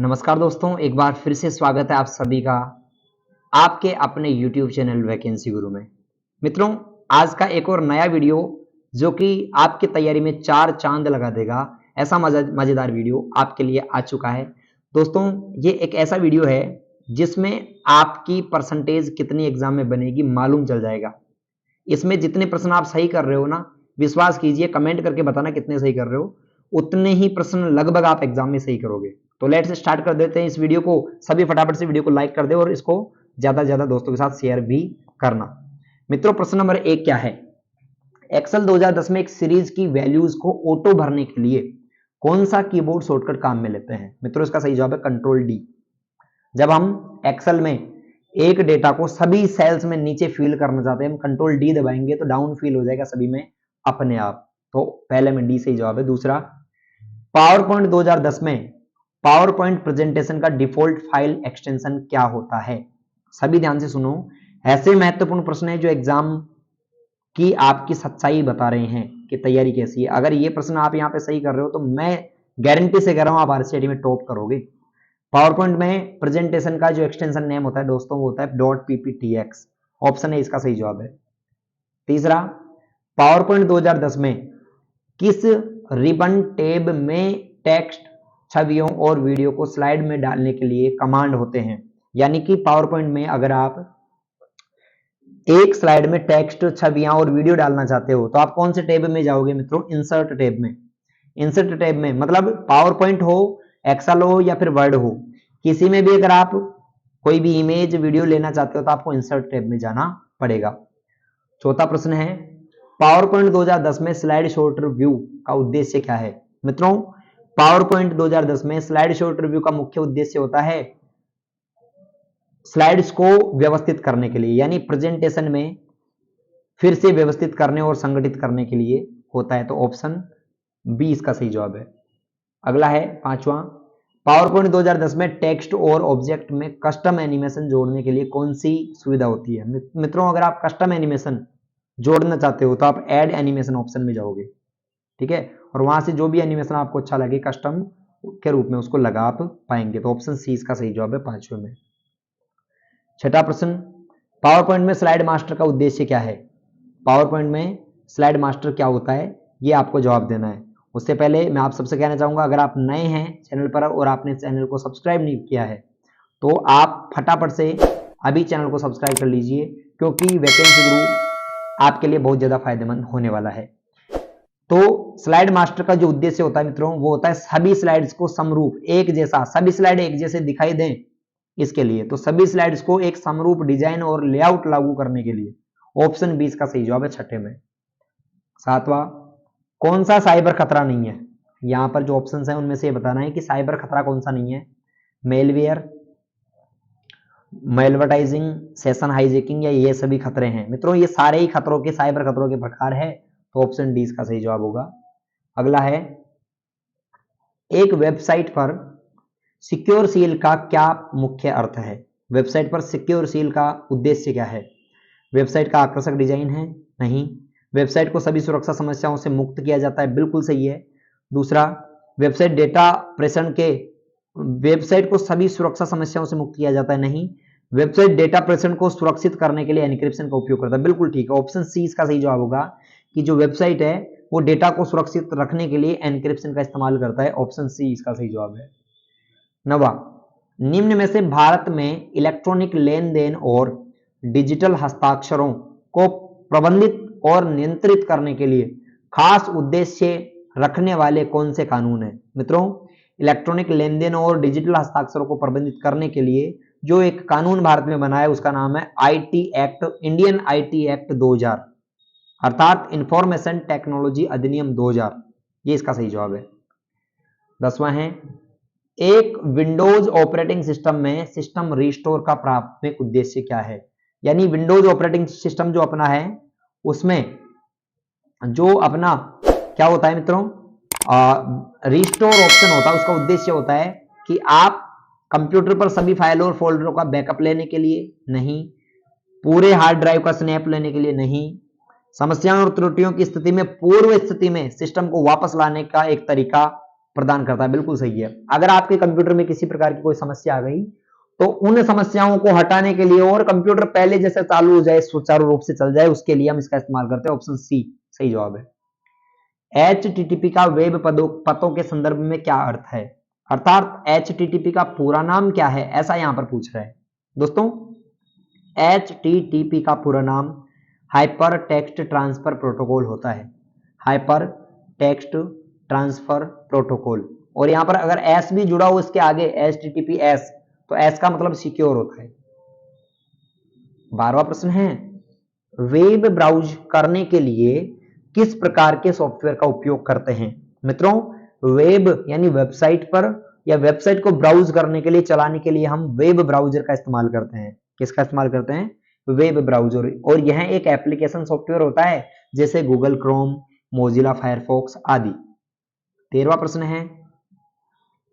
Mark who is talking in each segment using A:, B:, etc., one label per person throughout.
A: नमस्कार दोस्तों, एक बार फिर से स्वागत है आप सभी का आपके अपने YouTube चैनल वैकेंसी गुरु में। मित्रों, आज का एक और नया वीडियो जो कि आपकी तैयारी में चार चांद लगा देगा, ऐसा मजेदार वीडियो आपके लिए आ चुका है। दोस्तों, ये एक ऐसा वीडियो है जिसमें आपकी परसेंटेज कितनी एग्जाम में बनेगी मालूम चल जाएगा। इसमें जितने प्रश्न आप सही कर रहे हो ना, विश्वास कीजिए, कमेंट करके बताना कितने सही कर रहे हो, उतने ही प्रश्न लगभग आप एग्जाम में सही करोगे। तो लेट्स स्टार्ट कर देते हैं इस वीडियो को। सभी फटाफट से वीडियो को लाइक कर दे और इसको ज्यादा से ज्यादा दोस्तों के साथ शेयर भी करना। मित्रों, प्रश्न नंबर 1 क्या है? एक्सेल 2010 में एक सीरीज की वैल्यूज को ऑटो भरने के लिए कौन सा कीबोर्ड शॉर्टकट काम में लेते हैं? मित्रों, इसका सही जवाब है कंट्रोल डी। जब हम एक्सेल में एक डेटा को सभी सेल्स में नीचे फिल करना चाहते हैं, हम कंट्रोल डी दबाएंगे तो डाउन फिल हो जाएगा सभी में अपने आप। तो पहले में डी सही जवाब है। दूसरा, पावर पॉइंट 2010 में पावर पॉइंट प्रेजेंटेशन का डिफॉल्ट फाइल एक्सटेंशन क्या होता है? सभी ध्यान से सुनो, ऐसे महत्वपूर्ण प्रश्न है जो एग्जाम की आपकी सच्चाई बता रहे हैं कि तैयारी कैसी है। अगर ये प्रश्न आप यहाँ पे सही कर रहे हो तो मैं गारंटी से कह रहा हूं आप आरसीआईटी में टॉप करोगे। पावर पॉइंट में प्रेजेंटेशन का जो एक्सटेंशन नेम होता है दोस्तों, वो होता है .pptx। ऑप्शन है इसका सही जवाब है। तीसरा, पावर पॉइंट 2010 में किस रिबन टैब में टेक्स्ट, छवियों और वीडियो को स्लाइड में डालने के लिए कमांड होते हैं? यानी कि पावर पॉइंट में अगर आप एक स्लाइड में टेक्स्ट, छवियां और वीडियो डालना चाहते हो तो आप कौन से टैब में जाओगे मित्रों? इंसर्ट टैब में। इंसर्ट टैब में मतलब पावर पॉइंट हो, एक्सेल हो या फिर वर्ड हो, किसी में भी अगर आप कोई भी इमेज वीडियो लेना चाहते हो तो आपको इंसर्ट टैब में जाना पड़ेगा। चौथा प्रश्न है, पावर पॉइंट 2010 में स्लाइड शॉट रिव्यू का उद्देश्य क्या है? मित्रों, पावर पॉइंट 2010 में स्लाइड शॉट रिव्यू का मुख्य उद्देश्य होता है स्लाइड्स को व्यवस्थित करने के लिए, यानी प्रेजेंटेशन में फिर से व्यवस्थित करने और संगठित करने के लिए होता है। तो ऑप्शन बी इसका सही जवाब है। अगला है पांचवा, पावर पॉइंट 2010 में टेक्स्ट और ऑब्जेक्ट में कस्टम एनिमेशन जोड़ने के लिए कौन सी सुविधा होती है? मित्रों, अगर आप कस्टम एनिमेशन जोड़ना चाहते हो तो आप ऐड एनिमेशन ऑप्शन में जाओगे, ठीक है, और वहां से जो भी एनिमेशन आपको अच्छा लगे कस्टम के रूप में उसको लगा आप पाएंगे। तो ऑप्शन सी इसका सही जवाब है पांचवे में। छठा प्रश्न, पावर पॉइंट में स्लाइड मास्टर का उद्देश्य क्या है? पावर पॉइंट में स्लाइड मास्टर क्या होता है, ये आपको जवाब देना है। उससे पहले मैं आप सबसे कहना चाहूंगा, अगर आप नए हैं चैनल पर और आपने चैनल को सब्सक्राइब नहीं किया है तो आप फटाफट से अभी चैनल को सब्सक्राइब कर लीजिए, क्योंकि वैकेंसी गुरु आपके लिए बहुत ज्यादा फायदेमंद होने वाला है। तो स्लाइड मास्टर का जो उद्देश्य होता है मित्रों, वो होता है सभी स्लाइड्स को समरूप, एक जैसा, सभी स्लाइड एक जैसे दिखाई दें इसके लिए। तो सभी स्लाइड्स को एक समरूप डिजाइन और लेआउट लागू करने के लिए ऑप्शन 20 का सही जवाब है छठे में। सातवां, कौन सा साइबर खतरा नहीं है? यहां पर जो ऑप्शंस हैं उनमें से ये बताना है कि साइबर खतरा कौन सा नहीं है। मेलवेयर, मेलवर्टाइजिंग, सेशन हाईजैकिंग, या ये सभी खतरे हैं? मित्रों, ये सारे ही खतरों के, साइबर खतरों के प्रकार है। तो ऑप्शन डी इसका सही जवाब होगा। अगला है, एक वेबसाइट पर सिक्योर सील का क्या मुख्य अर्थ है? वेबसाइट पर सिक्योर सील का उद्देश्य क्या है? वेबसाइट का आकर्षक डिजाइन है? नहीं। वेबसाइट को सभी सुरक्षा समस्याओं से मुक्त किया जाता है? बिल्कुल सही है। दूसरा, वेबसाइट डेटा प्रेषण के, वेबसाइट को सभी सुरक्षा समस्याओं से मुक्त किया जाता है? नहीं। वेबसाइट डेटा प्रेषण को सुरक्षित करने के लिए एन्क्रिप्शन का उपयोग करता है? बिल्कुल ठीक है। ऑप्शन सी इसका सही जवाब होगा कि जो वेबसाइट है वो डेटा को सुरक्षित रखने के लिए एन्क्रिप्शन का इस्तेमाल करता है। ऑप्शन सी इसका सही जवाब है। नवा, निम्न में से भारत में इलेक्ट्रॉनिक लेन देन और डिजिटल हस्ताक्षरों को प्रबंधित और नियंत्रित करने के लिए खास उद्देश्य रखने वाले कौन से कानून हैं? मित्रों, इलेक्ट्रॉनिक लेन देन और डिजिटल हस्ताक्षरों को प्रबंधित करने के लिए जो एक कानून भारत में बना है उसका नाम है IT act, Indian IT act 2000, अर्थात इंफॉर्मेशन टेक्नोलॉजी अधिनियम 2000। ये इसका सही जवाब है। 10वां है, एक विंडोज ऑपरेटिंग सिस्टम में सिस्टम रिस्टोर का प्राथमिक उद्देश्य क्या है? यानी विंडोज ऑपरेटिंग सिस्टम जो अपना है उसमें जो अपना क्या होता है मित्रों, रिस्टोर ऑप्शन होता है, उसका उद्देश्य होता है कि आप कंप्यूटर पर सभी फाइलों और फोल्डरों का बैकअप लेने के लिए? नहीं। पूरे हार्ड ड्राइव का स्नैप लेने के लिए? नहीं। समस्याओं और त्रुटियों की स्थिति में पूर्व स्थिति में सिस्टम को वापस लाने का एक तरीका? प्रदान करता है। बिल्कुल सही है। अगर आपके कंप्यूटर में किसी प्रकार की कोई समस्या आ गई तो उन समस्याओं को हटाने के लिए और कंप्यूटर पहले जैसे चालू हो जाए, सुचारू रूप से चल जाए, उसके लिए हम इसका इस्तेमाल करते हैं। ऑप्शन सी सही जवाब है। HTTP का वेब पतों के संदर्भ में क्या अर्थ है? अर्थात HTTP का पूरा नाम क्या है, ऐसा यहां पर पूछ रहा है दोस्तों। HTTP का पूरा नाम हाइपर टेक्स्ट ट्रांसफर प्रोटोकॉल होता है। Hyper text transfer protocol. और यहां पर अगर एस भी जुड़ा हो इसके आगे HTTPS, तो एस का मतलब सिक्योर होता है। 12वां प्रश्न है, वेब ब्राउज करने के लिए किस प्रकार के सॉफ्टवेयर का उपयोग करते हैं? मित्रों, वेब यानी वेबसाइट पर या वेबसाइट को ब्राउज करने के लिए, चलाने के लिए हम वेब ब्राउजर का इस्तेमाल करते हैं। किसका इस्तेमाल करते हैं? Web browser. और यह एक एप्लीकेशन सॉफ्टवेयर होता है जैसे गूगल क्रोम, मोजिला फायरफॉक्स आदि। 13वां प्रश्न है,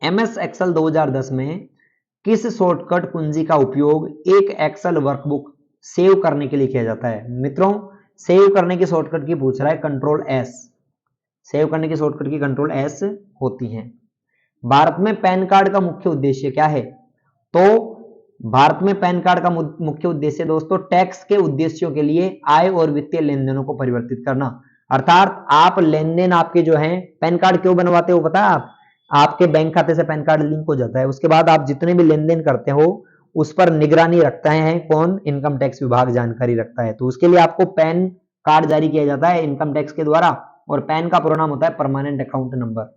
A: MS एक्सेल 2010 में किस शॉर्टकट कुंजी का उपयोग एक एक्सेल वर्कबुक सेव करने के लिए किया जाता है? मित्रों, सेव करने की शॉर्टकट की पूछ रहा है, कंट्रोल एस। सेव करने की शॉर्टकट की कंट्रोल एस होती है। भारत में पैन कार्ड का मुख्य उद्देश्य क्या है? तो भारत में पैन कार्ड का मुख्य उद्देश्य दोस्तों टैक्स के उद्देश्यों के लिए आय और वित्तीय लेन देनों को परिवर्तित करना। अर्थात आप लेन देन आपके जो है, पैन कार्ड क्यों बनवाते हो पता है? आपके बैंक खाते से पैन कार्ड लिंक हो जाता है, उसके बाद आप जितने भी लेन देन करते हो उस पर निगरानी रखता है कौन? इनकम टैक्स विभाग जानकारी रखता है। तो उसके लिए आपको पैन कार्ड जारी किया जाता है इनकम टैक्स के द्वारा, और पैन का पूरा नाम होता है परमानेंट अकाउंट नंबर।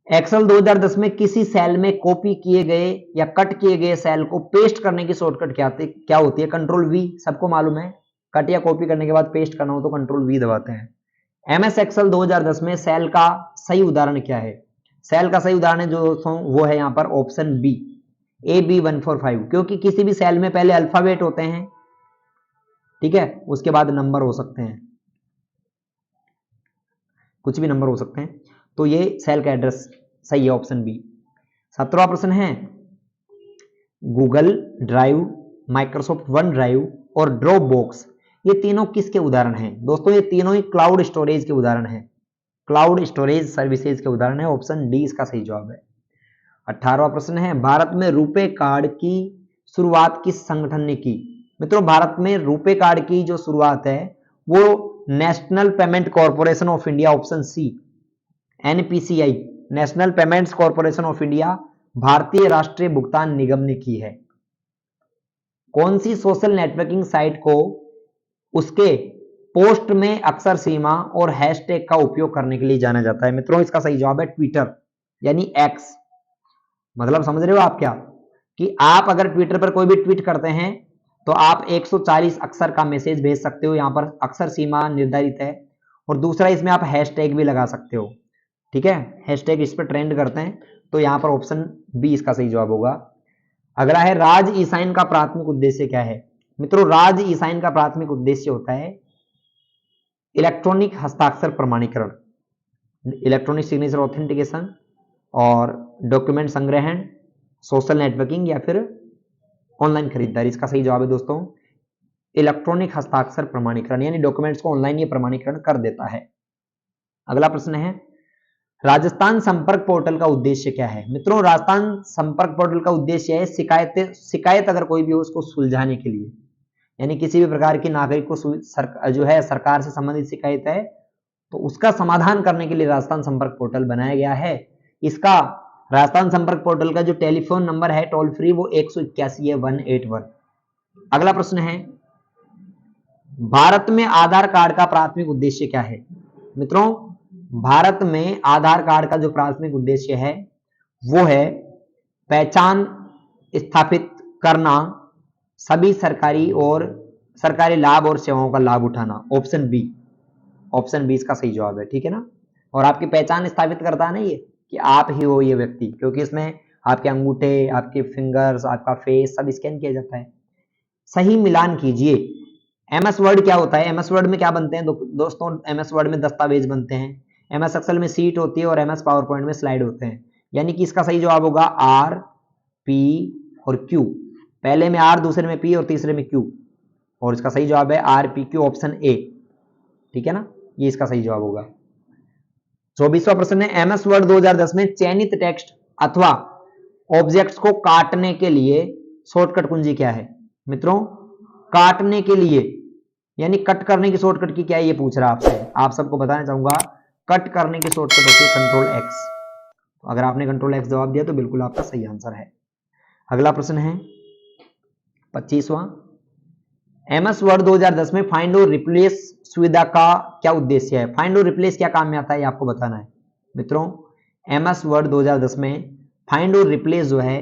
A: एक्सेल 2010 में किसी सेल में कॉपी किए गए या कट किए गए सेल को पेस्ट करने की शॉर्टकट क्या होती है? Control we. सबको मालूम है, कट या कॉपी करने के बाद पेस्ट करना हो तो कंट्रोल वी दबाते हैं। MS एक्सेल 2010 में सेल का सही उदाहरण क्या है? सेल का सही उदाहरण है जो दोस्तों वो है यहाँ पर ऑप्शन बी, AB145। क्योंकि किसी भी सेल में पहले अल्फाबेट होते हैं, ठीक है, उसके बाद नंबर हो सकते हैं, कुछ भी नंबर हो सकते हैं। तो ये सेल का एड्रेस सही है, ऑप्शन बी। 17वां प्रश्न है, Google drive, Microsoft one drive और ड्रॉप बॉक्स ये तीनों किसके उदाहरण हैं? दोस्तों, ये तीनों ही क्लाउड स्टोरेज के उदाहरण हैं। क्लाउड स्टोरेज सर्विसेज के उदाहरण है। ऑप्शन डी इसका सही जवाब है। 18वां प्रश्न है, भारत में रुपे कार्ड की शुरुआत किस संगठन ने की? मित्रों, भारत में रुपे कार्ड की जो शुरुआत है वो national payment corporation of India, option C NPCI, national payments corporation of India, भारतीय राष्ट्रीय भुगतान निगम ने की है। कौन सी सोशल नेटवर्किंग साइट को उसके पोस्ट में अक्षर सीमा और हैशटैग का उपयोग करने के लिए जाना जाता है? मित्रों, इसका सही जवाब है ट्विटर यानी एक्स। मतलब समझ रहे हो आप क्या, कि आप अगर ट्विटर पर कोई भी ट्वीट करते हैं तो आप 140 अक्षर का मैसेज भेज सकते हो। यहां पर अक्षर सीमा निर्धारित है। और दूसरा, इसमें आप हैशटैग भी लगा सकते हो, ठीक है, हैशटैग इस पर ट्रेंड करते हैं। तो यहां पर ऑप्शन बी इसका सही जवाब होगा। अगला है, राज ई साइन का प्राथमिक उद्देश्य क्या है? मित्रों, राज ई साइन का प्राथमिक उद्देश्य होता है इलेक्ट्रॉनिक हस्ताक्षर प्रमाणीकरण, इलेक्ट्रॉनिक सिग्नेचर ऑथेंटिकेशन, और डॉक्यूमेंट संग्रहण, सोशल नेटवर्किंग या फिर ऑनलाइन खरीदारी। इसका सही जवाब है दोस्तों इलेक्ट्रॉनिक हस्ताक्षर प्रमाणीकरण, यानी डॉक्यूमेंट्स को ऑनलाइन ये प्रमाणीकरण कर देता है। अगला प्रश्न है, राजस्थान संपर्क पोर्टल का उद्देश्य क्या है? मित्रों, राजस्थान संपर्क पोर्टल का उद्देश्य है शिकायत अगर कोई भी हो उसको सुलझाने के लिए, यानी किसी भी प्रकार की नागरिक को जो है सरकार से संबंधित शिकायत है तो उसका समाधान करने के लिए राजस्थान संपर्क पोर्टल बनाया गया है। इसका राजस्थान संपर्क पोर्टल का जो टेलीफोन नंबर है टोल फ्री वो 181 है 181। अगला प्रश्न है, भारत में आधार कार्ड का प्राथमिक उद्देश्य क्या है? मित्रों, भारत में आधार कार्ड का जो प्राथमिक उद्देश्य है वो है पहचान स्थापित करना, सभी सरकारी लाभ और सेवाओं का लाभ उठाना। ऑप्शन बी इसका सही जवाब है, ठीक है ना। और आपकी पहचान स्थापित करता है ना ये, कि आप ही हो ये व्यक्ति, क्योंकि इसमें आपके अंगूठे, आपके फिंगर्स, आपका फेस सब स्कैन किया जाता है। सही मिलान कीजिए। MS वर्ड क्या होता है? MS वर्ड में क्या बनते हैं दोस्तों? MS वर्ड में दस्तावेज बनते हैं, MS एक्सेल में सीट होती है और MS पावर पॉइंट में स्लाइड होते हैं। यानी कि इसका सही जवाब होगा R, P और Q। पहले में R, दूसरे में P और तीसरे में Q। और इसका सही जवाब है RPQ, ऑप्शन ए, ठीक है ना, ये इसका सही जवाब होगा। 24वां प्रश्न है एमएस वर्ड 2010 में चयनित टेक्स्ट अथवा ऑब्जेक्ट्स को काटने के लिए शॉर्टकट कुंजी क्या है? मित्रों, काटने के लिए यानी कट करने की शॉर्टकट की क्या है ये पूछ रहा है आपसे। आप सबको बताना चाहूंगा, कट करने की शॉर्टकट होती है कंट्रोल एक्स। अगर आपने कंट्रोल एक्स जवाब दिया तो बिल्कुल आपका सही आंसर है। अगला प्रश्न है 25वां, एमएस वर्ड 2010 में फाइंड और रिप्लेस सुविधा का क्या उद्देश्य है? फाइंड और रिप्लेस क्या काम में आता है ये आपको बताना है। मित्रों, एमएस वर्ड 2010 में फाइंड और रिप्लेस जो है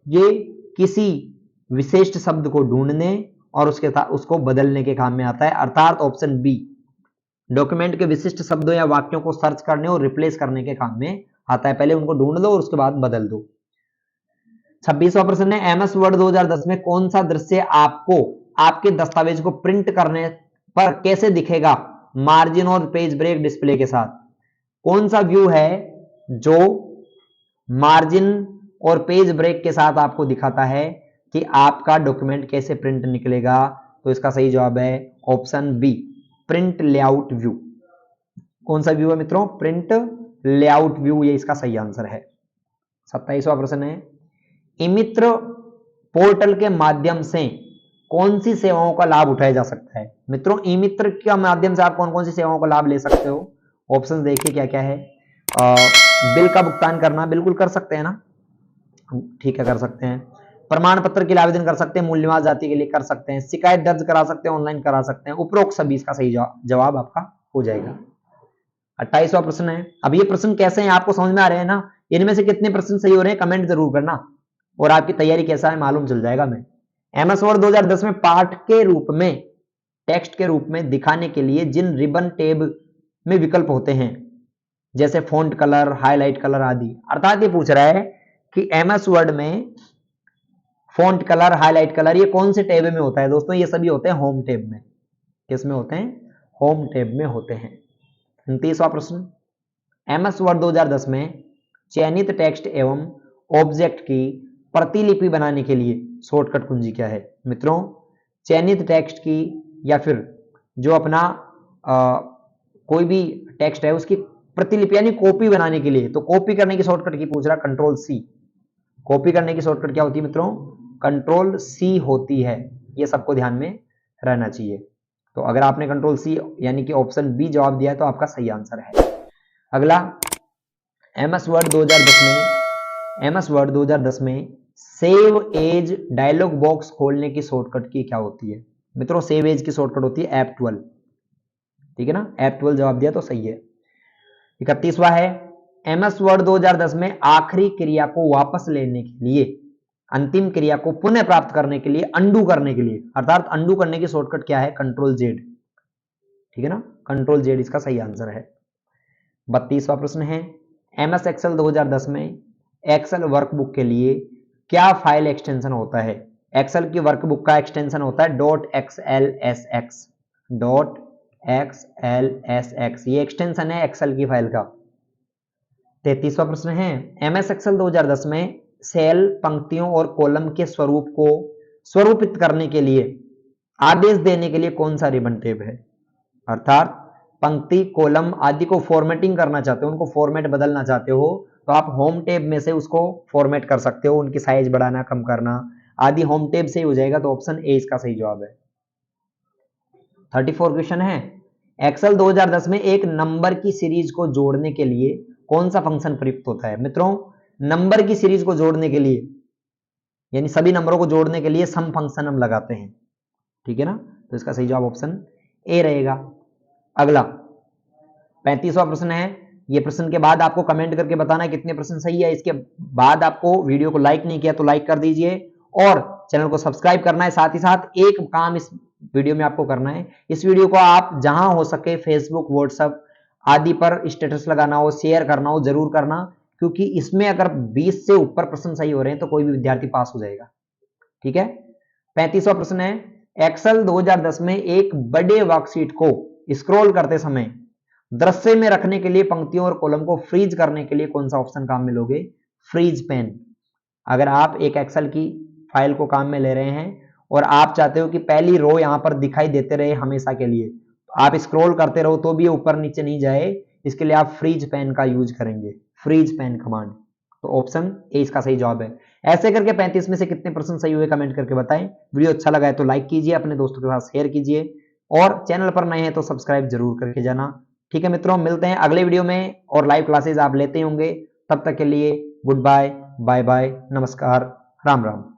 A: ये किसी विशिष्ट शब्द को ढूंढने और उसके साथ उसको बदलने के काम में आता है। अर्थात ऑप्शन बी, डॉक्यूमेंट के विशिष्ट शब्दों या वाक्यों को सर्च करने और रिप्लेस करने के काम में आता है। पहले उनको ढूंढ लो और उसके बाद बदल दो। 26वां प्रश्न है एमएस वर्ड 2010 में कौन सा दृश्य आपको आपके दस्तावेज को प्रिंट करने पर कैसे दिखेगा मार्जिन और पेज ब्रेक डिस्प्ले के साथ? कौन सा व्यू है जो मार्जिन और पेज ब्रेक के साथ आपको दिखाता है कि आपका डॉक्यूमेंट कैसे प्रिंट निकलेगा? तो इसका सही जवाब है option B, print layout view. कौन सा व्यू है मित्रों? प्रिंट लेआउट व्यू, ये इसका सही आंसर है। 27वां प्रश्न है ई-मित्र पोर्टल के माध्यम से कौन सी सेवाओं का लाभ उठाया जा सकता है? मित्रों, ई-मित्र के माध्यम से आप कौन कौन सी सेवाओं का लाभ ले सकते हो? ऑप्शन देखिए क्या क्या है। बिल का भुगतान करना, बिल्कुल कर सकते हैं ना, ठीक है कर सकते हैं। प्रमाण पत्र के लिए आवेदन कर सकते हैं, मूल्यवान जाति के लिए कर सकते हैं, शिकायत दर्ज करा सकते हैं, ऑनलाइन करा सकते हैं। उपरोक्त सभी इसका सही जवाब आपका हो जाएगा। 28वां प्रश्न है, अब ये प्रश्न कैसे हैं आपको समझ में आ रहे हैं ना? इनमें से कितने प्रश्न सही हो रहे हैं कमेंट जरूर करना, और आपकी तैयारी कैसा है मालूम चल जाएगा। मैं एमएस वर्ड 2010 में पाठ के रूप में, टेक्स्ट के रूप में दिखाने के लिए जिन रिबन टैब में विकल्प होते हैं जैसे फॉन्ट कलर, हाईलाइट कलर आदि, अर्थात ये पूछ रहा है कि एमएस वर्ड में फॉन्ट कलर, हाईलाइट कलर ये कौन से टैब में होता है? दोस्तों, ये सभी होते हैं होम टैब में। किस में होते हैं? होम टैब में होते हैं। 29वां प्रश्न, एमएस वर्ड 2010 में चयनित टेक्स्ट एवं ऑब्जेक्ट की प्रतिलिपि बनाने के लिए शॉर्टकट कुंजी क्या है? मित्रों, चयनित टेक्स्ट की या फिर जो अपना कोई भी टेक्स्ट है उसकी प्रतिलिपि यानी कॉपी बनाने के लिए, तो कॉपी करने की शॉर्टकट की पूछ रहा, कंट्रोल सी। कॉपी करने की शॉर्टकट क्या होती है मित्रों? कंट्रोल सी होती है। ये सबको ध्यान में रहना चाहिए। तो अगर आपने कंट्रोल सी यानी कि ऑप्शन बी जवाब दिया है तो आपका सही आंसर है। अगला, एमएस वर्ड 2010 में सेव एज डायलॉग बॉक्स खोलने की शॉर्टकट की क्या होती है? मित्रों, सेव एज की शॉर्टकट होती है F12। ठीक है ना, F12 जवाब दिया तो सही है। 31वां है, एमएस वर्ड 2010 में आखिरी क्रिया को वापस लेने के लिए, अंतिम क्रिया को पुनः प्राप्त करने के लिए, अंडू करने के लिए, अर्थात अंडू करने की शॉर्टकट क्या है? Control Z. ठीक है ना, कंट्रोल जेड इसका सही आंसर है। 32वां प्रश्न है, एमएस एक्सेल 2010 में एक्सेल वर्कबुक के लिए क्या फाइल एक्सटेंशन होता है? एक्सेल की वर्कबुक का एक्सटेंशन होता है .xlsx। .xlsx ये एक्सटेंशन है एक्सेल की फाइल का। 33वां प्रश्न है, एमएस एक्सेल 2010 में सेल, पंक्तियों और कॉलम के स्वरूप को स्वरूपित करने के लिए, आदेश देने के लिए कौन सा रिबन टैब है? अर्थात पंक्ति, कॉलम आदि को फॉर्मेटिंग करना चाहते हो, उनको फॉर्मेट बदलना चाहते हो, तो आप होम टैब में से उसको फॉर्मेट कर सकते हो। उनकी साइज बढ़ाना, कम करना आदि होम टैब से ही हो जाएगा। तो ऑप्शन ए इसका सही जवाब है। 34 क्वेश्चन है, एक्सेल 2010 में एक नंबर की सीरीज को जोड़ने के लिए कौन सा फंक्शन प्रयुक्त होता है? मित्रों, नंबर की सीरीज को जोड़ने के लिए यानी सभी नंबरों को जोड़ने के लिए सम फंक्शन हम लगाते हैं। ठीक है ना, तो इसका सही जवाब ऑप्शन ए रहेगा। अगला 35वां प्रश्न है, ये प्रश्न के बाद आपको कमेंट करके बताना कितने प्रश्न सही है। इसके बाद आपको वीडियो को लाइक नहीं किया तो लाइक कर दीजिए और चैनल को सब्सक्राइब करना है। साथ ही साथ एक काम इस वीडियो में आपको करना है, इस वीडियो को आप जहां हो सके फेसबुक, व्हाट्सएप आदि पर स्टेटस लगाना हो, शेयर करना हो, जरूर करना, क्योंकि इसमें अगर 20 से ऊपर प्रश्न सही हो रहे हैं तो कोई भी विद्यार्थी पास हो जाएगा। ठीक है। 35वां प्रश्न है, एक्सेल 2010 में एक बड़े वर्कशीट को स्क्रॉल करते समय दृश्य में रखने के लिए पंक्तियों और कॉलम को फ्रीज करने के लिए कौन सा ऑप्शन काम में लोगे? Freeze pane. अगर आप एक एक्सेल की फाइल को काम में ले रहे हैं और आप चाहते हो कि पहली रो यहां पर दिखाई देते रहे हमेशा के लिए, तो आप स्क्रॉल करते रहो तो भी ऊपर नीचे नहीं जाए, इसके लिए आप फ्रीज पेन का यूज करेंगे, फ्रीज पेन कमांड। तो ऑप्शन ए इसका सही जवाब है। ऐसे करके 35 में से कितने परसेंट सही हुए कमेंट करके बताएं। वीडियो अच्छा लगा है तो लाइक कीजिए, अपने दोस्तों के साथ शेयर कीजिए और चैनल पर नए हैं तो सब्सक्राइब जरूर करके जाना। ठीक है मित्रों, मिलते हैं अगले वीडियो में और लाइव क्लासेस आप लेते होंगे। तब तक के लिए गुड बाय, बाय बाय, नमस्कार, राम राम।